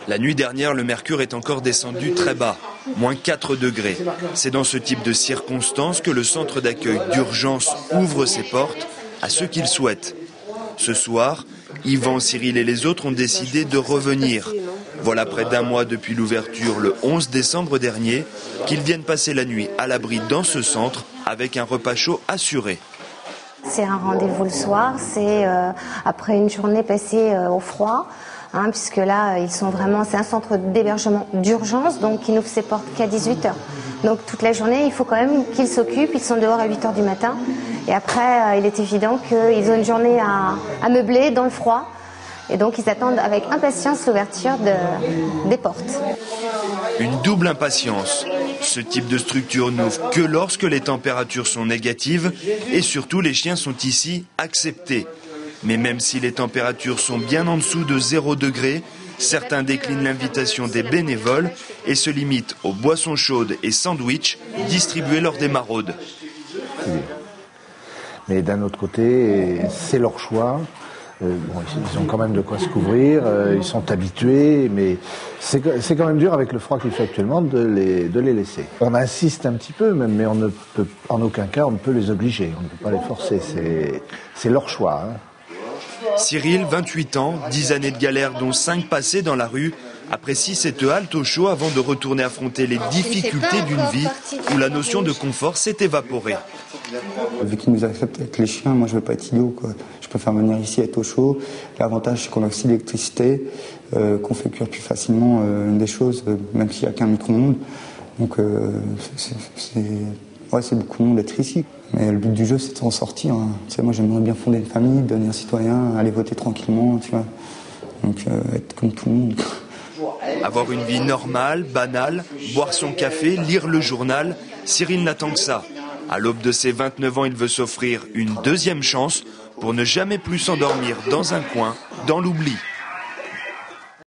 La nuit dernière, le mercure est encore descendu très bas, moins 4 degrés. C'est dans ce type de circonstances que le centre d'accueil d'urgence ouvre ses portes à ceux qui le souhaitent. Ce soir, Yvan, Cyril et les autres ont décidé de revenir. Voilà près d'un mois depuis l'ouverture, le 11 décembre dernier, qu'ils viennent passer la nuit à l'abri dans ce centre avec un repas chaud assuré. C'est un rendez-vous le soir, c'est après une journée passée au froid. Puisque là, c'est un centre d'hébergement d'urgence, donc ils n'ouvrent ses portes qu'à 18h. Donc toute la journée, il faut quand même qu'ils s'occupent, ils sont dehors à 8h du matin. Et après, il est évident qu'ils ont une journée à meubler dans le froid. Et donc ils attendent avec impatience l'ouverture des portes. Une double impatience. Ce type de structure n'ouvre que lorsque les températures sont négatives et surtout les chiens sont ici acceptés. Mais même si les températures sont bien en dessous de 0 degré, certains déclinent l'invitation des bénévoles et se limitent aux boissons chaudes et sandwichs distribués lors des maraudes. Mais d'un autre côté, c'est leur choix. Ils ont quand même de quoi se couvrir, ils sont habitués, mais c'est quand même dur avec le froid qu'il fait actuellement de les laisser. On insiste un petit peu, mais on ne peut, en aucun cas, on ne peut les obliger, on ne peut pas les forcer, c'est leur choix. Cyril, 28 ans, 10 années de galère dont 5 passées dans la rue, apprécie cette halte au chaud avant de retourner affronter les difficultés d'une vie où la notion de confort s'est évaporée. Vu qu'ils nous acceptent avec les chiens, moi je ne veux pas être idiot, quoi. Je préfère venir ici être au chaud. L'avantage c'est qu'on a aussi l'électricité, qu'on fait cuire plus facilement des choses, même s'il n'y a qu'un micro-ondes. Donc c'est beaucoup de monde d'être ici. Mais le but du jeu, c'est de s'en sortir. Tu sais, moi, j'aimerais bien fonder une famille, devenir citoyen, aller voter tranquillement, tu vois. Donc, être comme tout le monde. Avoir une vie normale, banale, boire son café, lire le journal, Cyril n'attend que ça. À l'aube de ses 29 ans, il veut s'offrir une deuxième chance pour ne jamais plus s'endormir dans un coin, dans l'oubli.